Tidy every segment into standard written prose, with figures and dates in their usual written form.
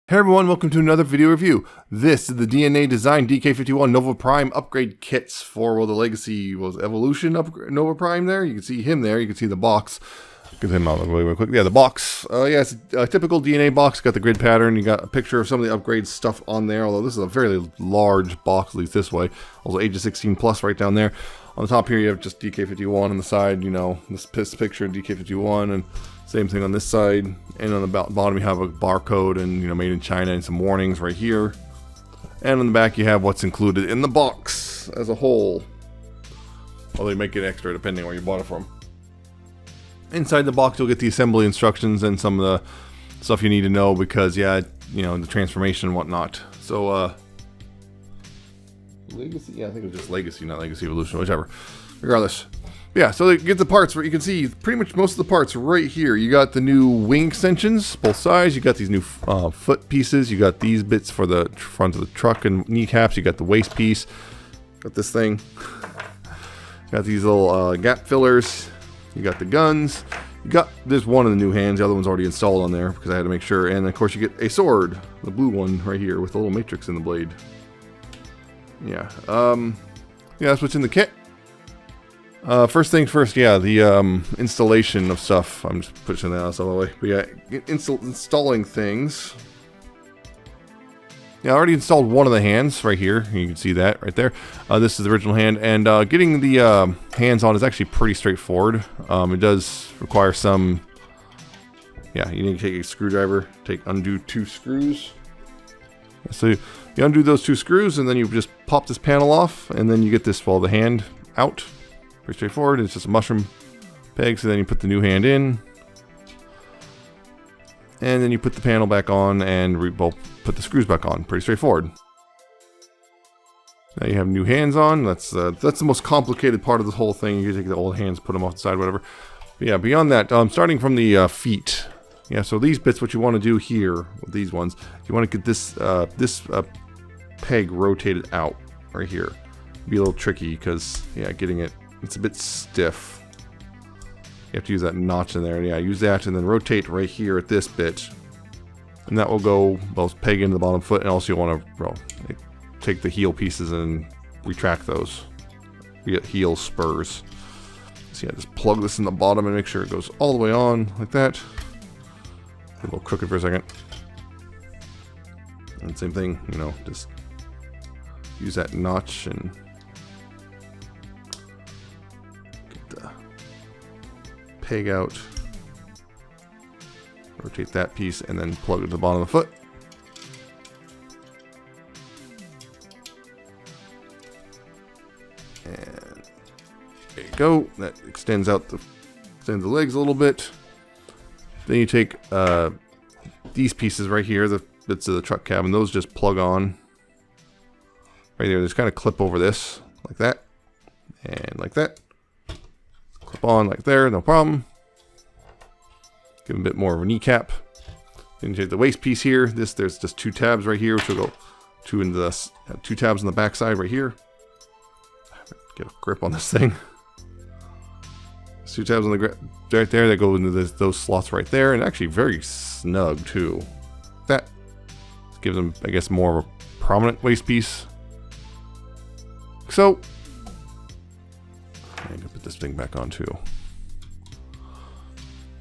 Hey everyone, welcome to another video review. This is the DNA Design DK-51 Nova Prime upgrade kits for, well, the Legacy was Evolution Nova Prime there. You can see him there. You can see the box. Get him out really quick. Yeah, the box. Yeah, it's a typical DNA box. Got the grid pattern. You got a picture of some of the upgrade stuff on there, although this is a fairly large box, at least this way. Also age of 16 plus right down there. On the top here you have just DK-51 on the side, you know, this picture of DK-51, and same thing on this side. And on the bottom you have a barcode and, you know, made in China and some warnings right here. And on the back you have what's included in the box as a whole. Well, they make it extra depending on where you bought it from. Inside the box you'll get the assembly instructions and some of the stuff you need to know because, yeah, you know, the transformation and whatnot. So, Legacy? Yeah, I think it was just Legacy, not Legacy Evolution, whichever. Regardless. Yeah, so they get the parts where you can see pretty much most of the parts right here. You got the new wing extensions, both sides. You got these new foot pieces. You got these bits for the front of the truck and kneecaps. You got the waist piece. Got this thing. Got these little gap fillers. You got the guns. You got there's one of the new hands. The other one's already installed on there because I had to make sure. And of course you get a sword, the blue one right here with a little matrix in the blade. Yeah. Yeah, that's what's in the kit. First things first, yeah, the installation of stuff. I'm just pushing that out of the way. But yeah, installing things. Yeah, I already installed one of the hands right here. You can see that right there. This is the original hand, and getting the hands on is actually pretty straightforward. It does require some. Yeah, you need to take a screwdriver, undo 2 screws. So you undo those 2 screws, and then you just pop this panel off, and then you get this, well, the hand out. Pretty straightforward. It's just a mushroom peg, so then you put the new hand in, and then you put the panel back on and put the screws back on. Pretty straightforward. Now you have new hands on. That's the most complicated part of this whole thing. You take the old hands, put them off the side, whatever. But yeah, beyond that, starting from the feet. Yeah, so these bits, what you want to do here with these ones, you want to get this peg rotated out right here. Be a little tricky because, yeah, getting it's a bit stiff. You have to use that notch in there. Yeah, use that and then rotate right here at this bit. And that will go both peg into the bottom foot, and also you want to, well, take the heel pieces and retract those. We get heel spurs. So yeah, just plug this in the bottom and make sure it goes all the way on like that. A little crooked for a second. And same thing, you know, just use that notch and get the peg out. Rotate that piece and then plug it to the bottom of the foot. And there you go. That extends the legs a little bit. Then you take these pieces right here, the bits of the truck cabin, those just plug on right there. Just kind of clip over this like that and like that. Clip on like there, no problem. Give them a bit more of a kneecap. Then you take the waist piece here. There's just 2 tabs right here, which will go 2 into this. 2 tabs on the back side right here. Get a grip on this thing. 2 tabs on the grip right there that go into those slots right there, and actually very snug too. That gives them, I guess, more of a prominent waist piece. So I'm gonna put this thing back on too.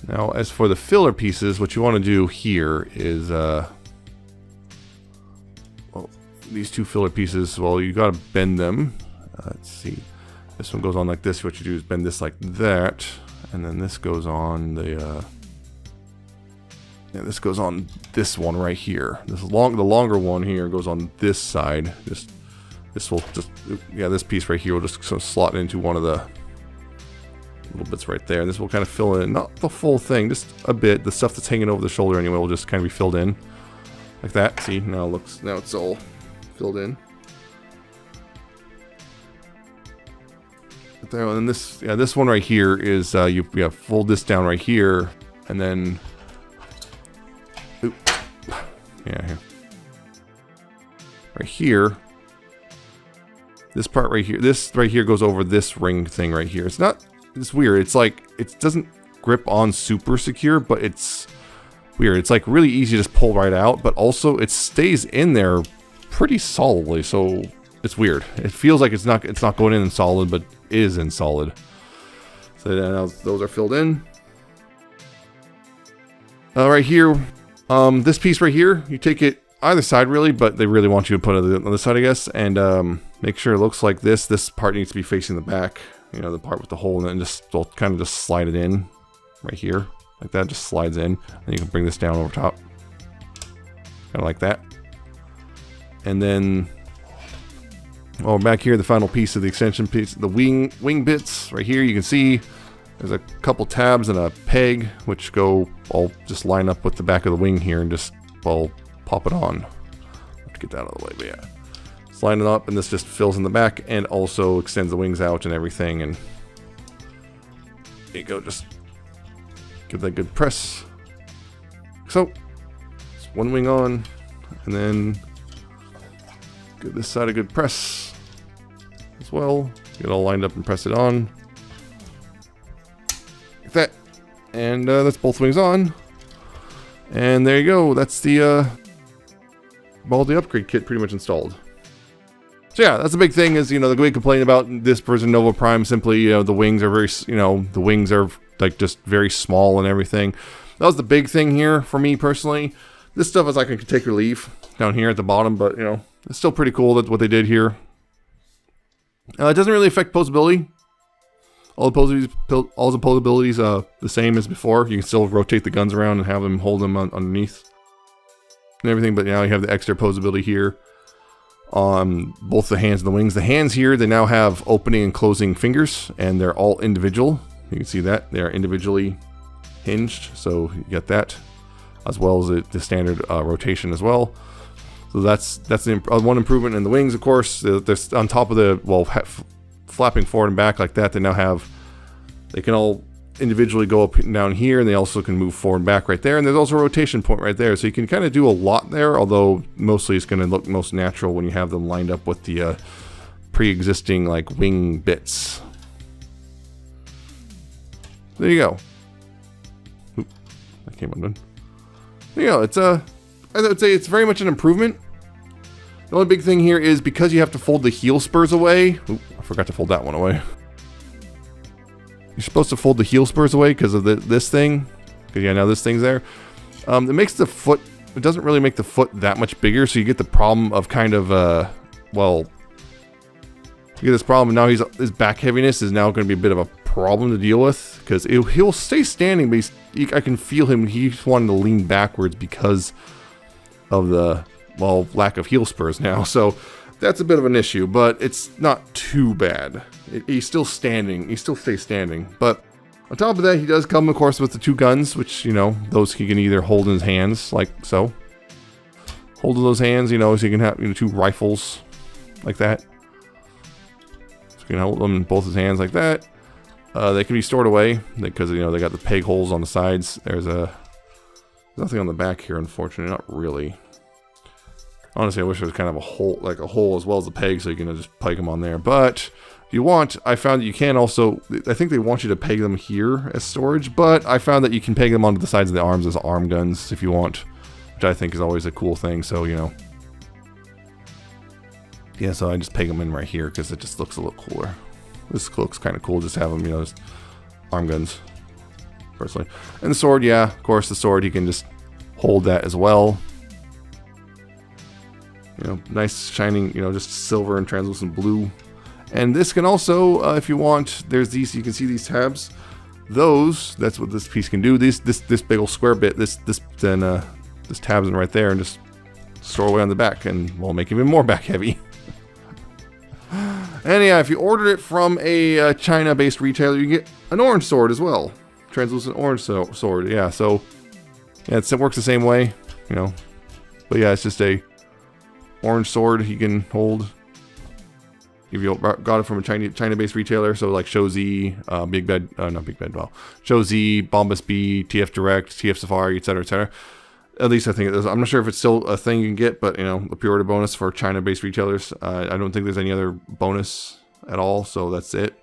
Now, as for the filler pieces, what you want to do here is, well, these 2 filler pieces. Well, you got to bend them. Let's see. This one goes on like this. What you do is bend this like that, and then this goes on the. Yeah, this goes on this one right here. The longer one here goes on this side. This piece right here will just sort of slot into one of the little bits right there. And this will kind of fill in, not the full thing, just a bit. The stuff that's hanging over the shoulder anyway will just kind of be filled in like that. See, now it's all filled in. There, and this one right here is you fold this down right here, and then here. Right here, this part right here, this right here goes over this ring thing right here. It's weird. It's like it doesn't grip on super secure, but it's weird. It's like really easy to just pull right out, but also it stays in there pretty solidly, so it's weird. It feels like it's not going in solid, but is in solid. So now those are filled in. Right here, this piece right here, you take it either side really, but they really want you to put it on the other side, I guess, and make sure it looks like this. This part needs to be facing the back, you know, the part with the hole, and then just kind of just slide it in right here, like that. Just slides in, and you can bring this down over top, kind of like that. And then, oh, back here, the final piece of the extension piece, the wing bits right here. You can see there's a couple tabs and a peg, which go all just line up with the back of the wing here, and just all pop it on. Have to get that out of the way, but yeah, line it up, and this just fills in the back and also extends the wings out and everything. And there you go, just give that a good press. So it's one wing on, and then give this side a good press as well. Get it all lined up and press it on like that, and that's both wings on. And there you go, that's the all the upgrade kit pretty much installed. So yeah, that's the big thing, is, you know, the big complaint about this version Nova Prime, simply, you know, the wings are very, you know, the wings are like just very small and everything. That was the big thing here for me personally. This stuff is like I can take or leave down here at the bottom, but, you know, it's still pretty cool that what they did here. It doesn't really affect posability. All the posabilities the same as before. You can still rotate the guns around and have them hold them underneath and everything, but now you have the extra posability here on both the hands and the wings. The hands here, they now have opening and closing fingers, and they're all individual. You can see that they are individually hinged, so you get that, as well as the standard rotation as well. So that's the one improvement. In the wings, of course, they're on top of the, well, flapping forward and back like that. They now have, they can all individually go up and down here, and they also can move forward and back right there. And there's also a rotation point right there, so you can kind of do a lot there, although mostly it's going to look most natural when you have them lined up with the pre-existing like wing bits. There you go. Oop, that came undone. There you go. It's I would say it's very much an improvement. The only big thing here is because you have to fold the heel spurs away. Oop, I forgot to fold that one away. You're supposed to fold the heel spurs away because of this thing. Because yeah, now this thing's there. It makes the foot, it doesn't really make the foot that much bigger, so you get the problem of kind of, well, you get this problem. Now his back heaviness is now going to be a bit of a problem to deal with, because he'll stay standing, but I can feel him. He's wanting to lean backwards because of the, well, lack of heel spurs now. So that's a bit of an issue, but it's not too bad. He's still standing. He still stays standing. But on top of that, he does come, of course, with the two guns, which, you know, those he can either hold in his hands, like so. Hold in those hands, you know, so you can have, you know, two rifles like that. So you can hold them in both his hands like that. They can be stored away because, you know, they got the peg holes on the sides. There's nothing on the back here, unfortunately. Not really. Honestly, I wish there was kind of a hole, like a hole as well as the peg, so you can just peg them on there. But if you want, I found that you can also, I think they want you to peg them here as storage, but I found that you can peg them onto the sides of the arms as arm guns if you want, which I think is always a cool thing. So, you know, yeah, so I just peg them in right here because it just looks a little cooler. This looks kind of cool, just have them, you know, just arm guns, personally. And the sword, yeah, of course, the sword, you can just hold that as well. You know, nice shining, you know, just silver and translucent blue. And this can also, if you want, there's these, you can see these tabs. Those, that's what this piece can do. This big old square bit, this tabs in right there, and just store away on the back, and will make it even more back heavy. And yeah, if you ordered it from a China-based retailer, you get an orange sword as well. Translucent orange sword, yeah. So, yeah, it works the same way, you know. But yeah, it's just a orange sword he can hold. If you got it from a China-based retailer, so like Shozi, not Big Bed, well, Shozi, Bombas B, TF Direct, TF Safari, etc., etc. At least I think it is. I'm not sure if it's still a thing you can get, but, you know, a pre-order bonus for China-based retailers. I don't think there's any other bonus at all, so that's it.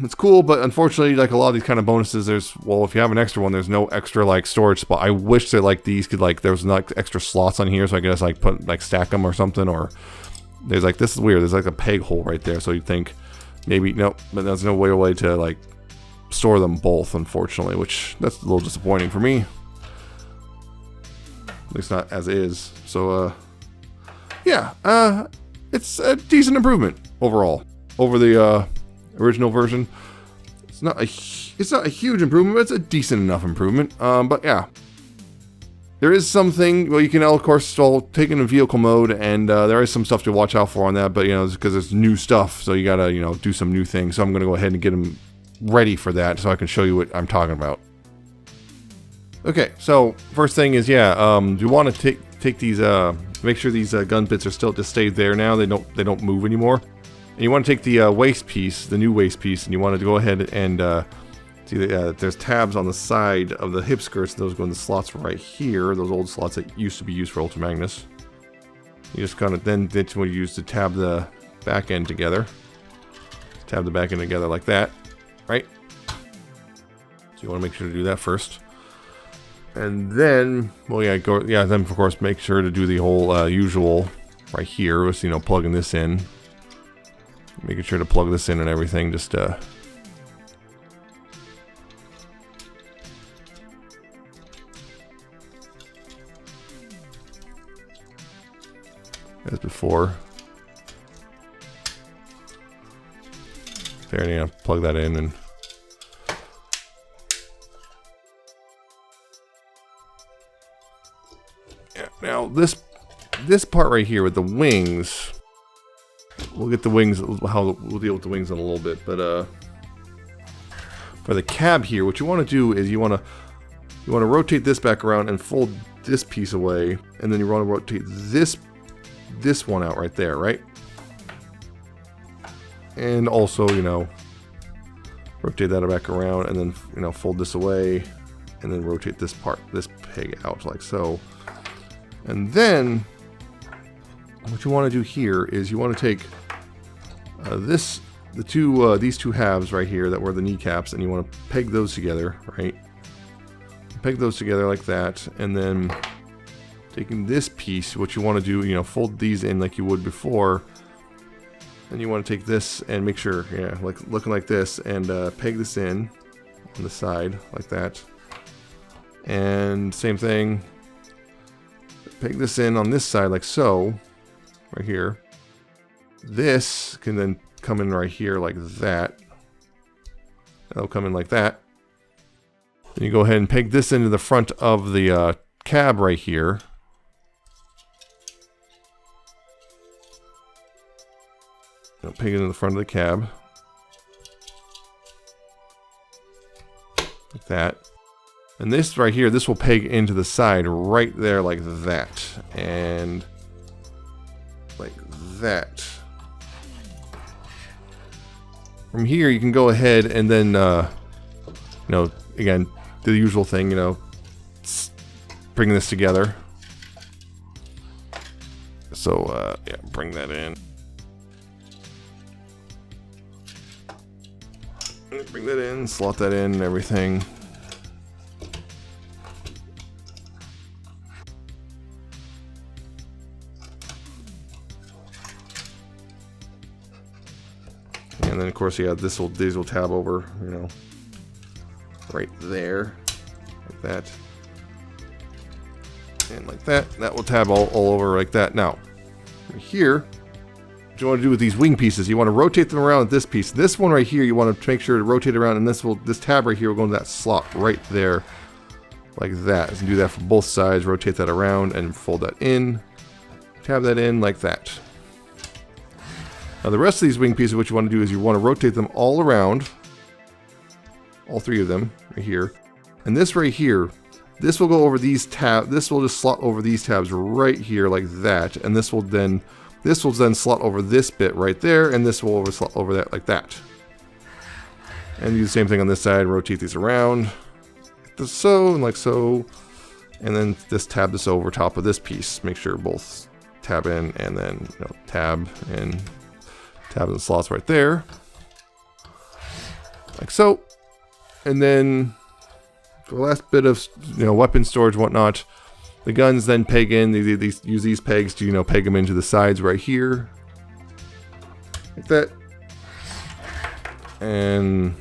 It's cool, but unfortunately, like a lot of these kind of bonuses, there's, well, if you have an extra one, there's no extra like storage spot. I wish that like these could like, there was like extra slots on here, so I could just like put, like stack them or something, or there's like, this is weird, there's like a peg hole right there, so you'd think maybe, nope, but there's no way to like store them both, unfortunately, which that's a little disappointing for me. At least not as is. So, yeah, it's a decent improvement overall over the original version. It's not a huge improvement, but it's a decent enough improvement. But yeah, there is something. Well, you can of course still take in a vehicle mode, and there is some stuff to watch out for on that. But you know, because there's new stuff, so you gotta do some new things. So I'm gonna go ahead and get them ready for that, so I can show you what I'm talking about. Okay, so first thing is, yeah, you want to take these, make sure these gun bits are still just stay there now. They don't move anymore. And you want to take the waist piece, the new waist piece, and you want to go ahead and see that there's tabs on the side of the hip skirts. Those go in the slots right here. Those old slots that used to be used for Ultra Magnus. You just kind of then you want to use to tab the back end together. Tab the back end together like that, right? So you want to make sure to do that first. And then, well, yeah, then of course make sure to do the whole usual right here, with plugging this in, making sure to plug this in and everything. Just as before. There, yeah, plug that in and. Now this part right here with the wings, we'll get the wings. We'll deal with the wings in a little bit, but for the cab here, what you want to do is you want to rotate this back around and fold this piece away, and then you want to rotate this one out right there, right? And also, rotate that back around, and then fold this away, and then rotate this peg out like so. And then what you want to do here is you want to take these two halves right here that were the kneecaps, and you want to peg those together, right? Peg those together like that, and then taking this piece, what you want to do, fold these in like you would before, and you want to take this and make sure, yeah, like looking like this, and peg this in on the side like that, and same thing. Peg this in on this side like so, right here. This can then come in right here like that. That'll come in like that. Then you go ahead and peg this into the front of the cab right here. Peg it into the front of the cab. Like that. And this right here, this will peg into the side right there like that. And like that. From here, you can go ahead and then, again, do the usual thing, bring this together. So, yeah, bring that in. Bring that in, slot that in and everything. And then of course, yeah, these will tab over, right there, like that, and like that. That will tab all over like that. Now, here, what you want to do with these wing pieces, you want to rotate them around at this piece. This one right here, you want to make sure to rotate around, and this tab right here will go into that slot right there, like that. So do that for both sides. Rotate that around and fold that in. Tab that in like that. Now the rest of these wing pieces, what you want to do is you want to rotate them all around, all three of them right here, and this right here, this will go over these tabs. This will just slot over these tabs right here like that, and this will then slot over this bit right there, and this will slot over that like that. And do the same thing on this side. Rotate these around, like so and like so, and then just tab this over top of this piece. Make sure both tab in, and then tab and. Tab in the slots right there. like so. And then for the last bit of, weapon storage, whatnot, the guns then peg in. These use these pegs to, peg them into the sides right here, like that, and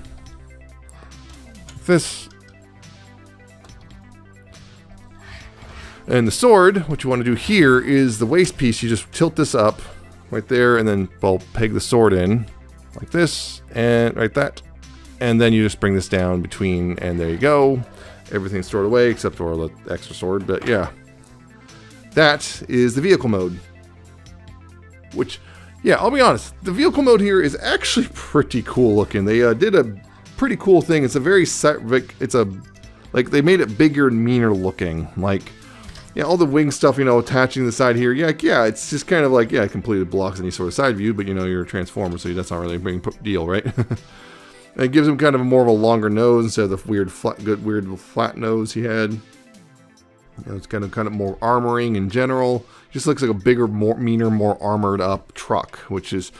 this. And the sword, what you want to do here is the waist piece. You just tilt this up right there, and then peg the sword in like this, and right that. And then you just bring this down between, and there you go. Everything's stored away except for the extra sword, but yeah. That is the vehicle mode. Which, yeah, I'll be honest, the vehicle mode here is actually pretty cool looking. They did a pretty cool thing. It's a very, like, they made it bigger and meaner looking. Like, yeah, all the wing stuff, attaching to the side here. Yeah, it's just kind of like, yeah, it completely blocks any sort of side view, but you're a transformer, so that's not really a big deal, right? And it gives him kind of more of a longer nose instead of the weird flat nose he had. It's kind of more armoring in general. Just looks like a bigger, meaner, more armored up truck, which is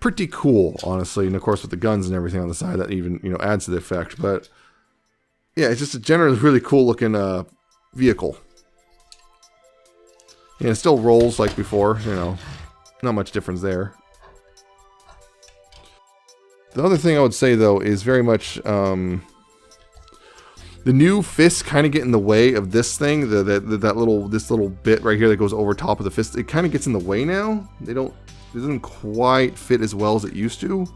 pretty cool, honestly. And of course, with the guns and everything on the side, that even adds to the effect. But yeah, it's just a generally really cool looking vehicle. And it still rolls like before. Not much difference there. The other thing I would say, though, is very much the new fists kind of get in the way of this thing. This little bit right here that goes over top of the fist. It kind of gets in the way now. It doesn't quite fit as well as it used to,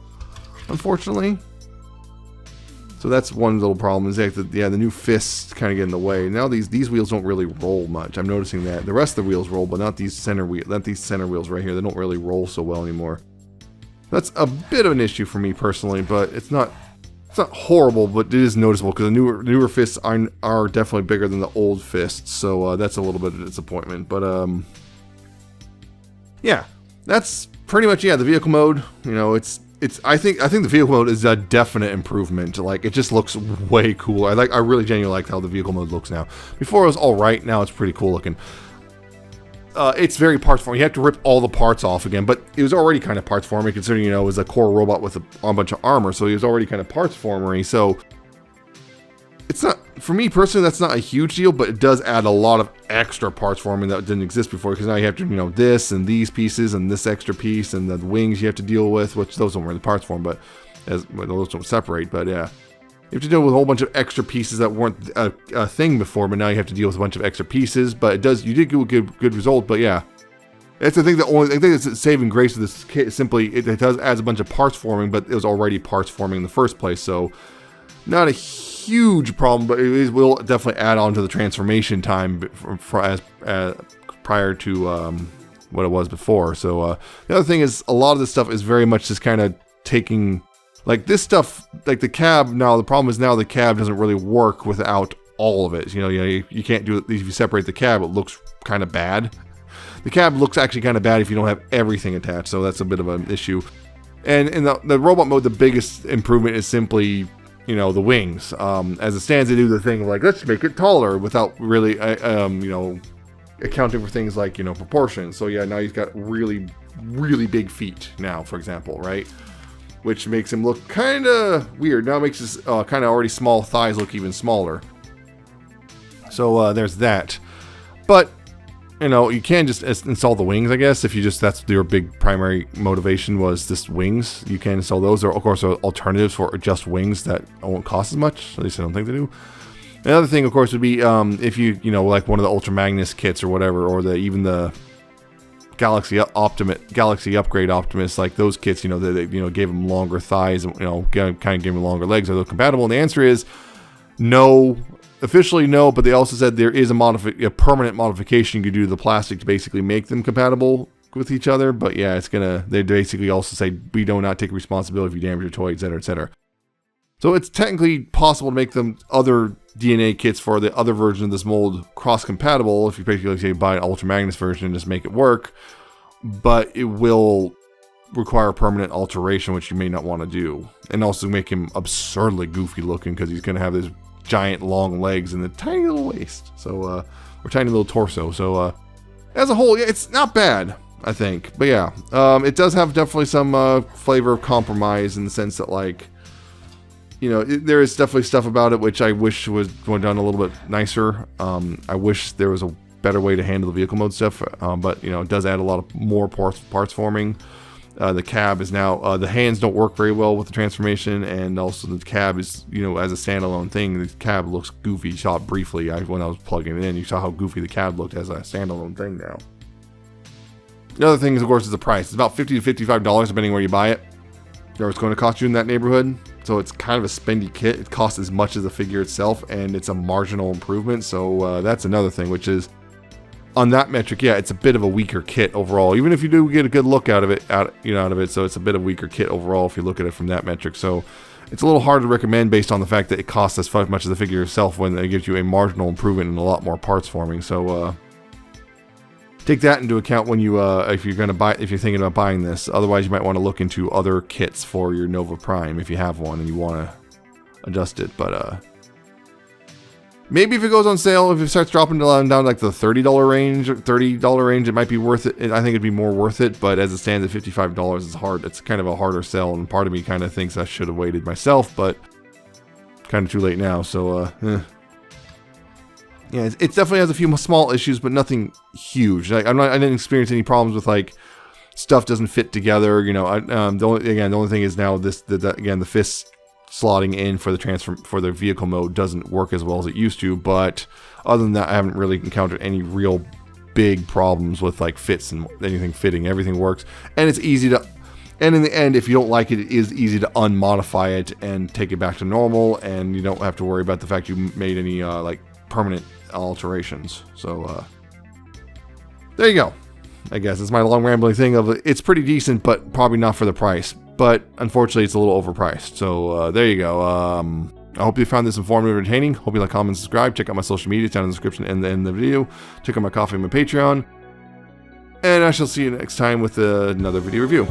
unfortunately. So that's one little problem. Is that the new fists kind of get in the way. Now these wheels don't really roll much. I'm noticing that the rest of the wheels roll, but not these center wheels right here. They don't really roll so well anymore. That's a bit of an issue for me personally, but it's not horrible, but it is noticeable because the newer fists are definitely bigger than the old fists, so that's a little bit of a disappointment. But yeah, that's pretty much the vehicle mode. I think the vehicle mode is a definite improvement. Like, it just looks way cooler. I really genuinely like how the vehicle mode looks now. Before it was all right, now it's pretty cool looking. It's very parts forming. You have to rip all the parts off again, but it was already kind of parts forming, considering it was a core robot with a bunch of armor, so he was already kind of parts formery. So it's not, for me personally, that's not a huge deal, but it does add a lot of extra parts forming that didn't exist before, because now you have to, this and these pieces and this extra piece and the wings you have to deal with, which those don't really parts form, but those don't separate. But yeah, you have to deal with a whole bunch of extra pieces that weren't a thing before, but now you have to deal with a bunch of extra pieces. But you did get a good result. But yeah, that's the thing. I think it's a saving grace of this kit. Simply, it does adds a bunch of parts forming, but it was already parts forming in the first place. So not a huge problem, but it will definitely add on to the transformation time prior to what it was before. So the other thing is, a lot of this stuff is very much just kind of taking. Like this stuff, like the cab, now the problem is now the cab doesn't really work without all of it. You can't do it. If you separate the cab, it looks kind of bad. The cab looks actually kind of bad if you don't have everything attached, so that's a bit of an issue. And in the robot mode, the biggest improvement is simply, the wings. As it stands, they do the thing like, let's make it taller without really, accounting for things like, proportions. So yeah, now he's got really, really big feet now, for example, right? Which makes him look kind of weird. Now it makes his kind of already small thighs look even smaller. So there's that. But, you can just install the wings, I guess. If that's your big primary motivation was this wings. You can install those. There are, of course, alternatives for just wings that won't cost as much. At least I don't think they do. Another thing, of course, would be if you like one of the Ultra Magnus kits or whatever, or even the Galaxy Upgrade Optimus, like those kits, they gave them longer thighs, and kind of gave them longer legs. Are those compatible? And the answer is no. Officially no, but they also said there is a permanent modification you could do to the plastic to basically make them compatible with each other. But yeah, they basically also say we do not take responsibility if you damage your toy, etc., etc. So it's technically possible to make them other DNA kits for the other version of this mold cross-compatible if you basically say buy an Ultra Magnus version and just make it work. But it will require permanent alteration, which you may not want to do. And also make him absurdly goofy looking because he's going to have this giant long legs and a tiny little waist. So, or tiny little torso. So, as a whole, yeah, it's not bad, I think. But yeah, it does have definitely some flavor of compromise in the sense that, like, you know, there is definitely stuff about it which I wish was done a little bit nicer. I wish there was a better way to handle the vehicle mode stuff, but you know, it does add a lot of more parts forming. The cab is now, the hands don't work very well with the transformation, and also the cab is, you know, as a standalone thing, the cab looks goofy. You saw it briefly when I was plugging it in. You saw how goofy the cab looked as a standalone thing now. The other thing is, of course, is the price. It's about $50 to $55 depending where you buy it, or it's going to cost you in that neighborhood. So it's kind of a spendy kit. It costs as much as the figure itself, and it's a marginal improvement. So that's another thing, which is, on that metric, yeah, it's a bit of a weaker kit overall. Even if you do get a good look out of it, so it's a bit of a weaker kit overall if you look at it from that metric. So it's a little hard to recommend based on the fact that it costs as much as the figure itself when it gives you a marginal improvement and a lot more parts forming. So take that into account when you if you're thinking about buying this. Otherwise, you might want to look into other kits for your Nova Prime if you have one and you want to adjust it. But maybe if it goes on sale, if it starts dropping down like the $30 range, it might be worth it. I think it'd be more worth it, but as it stands at $55, it's hard. It's kind of a harder sell, and part of me kind of thinks I should have waited myself, but kind of too late now. So, yeah, it definitely has a few small issues, but nothing huge. Like, I didn't experience any problems with like stuff doesn't fit together. You know, the only thing is now the fist slotting in for the vehicle mode doesn't work as well as it used to, but other than that, I haven't really encountered any real big problems with like fits and anything fitting. Everything works, and it's easy to, and in the end, if you don't like it, it is easy to unmodify it and take it back to normal, and you don't have to worry about the fact you made any like permanent alterations. So there you go. I guess it's my long rambling thing of it's pretty decent, but probably not for the price. But unfortunately, it's a little overpriced. So there you go. I hope you found this informative and entertaining. Hope you like, comment, and subscribe. Check out my social media down in the description and in the video. Check out my Coffee and my Patreon. And I shall see you next time with another video review.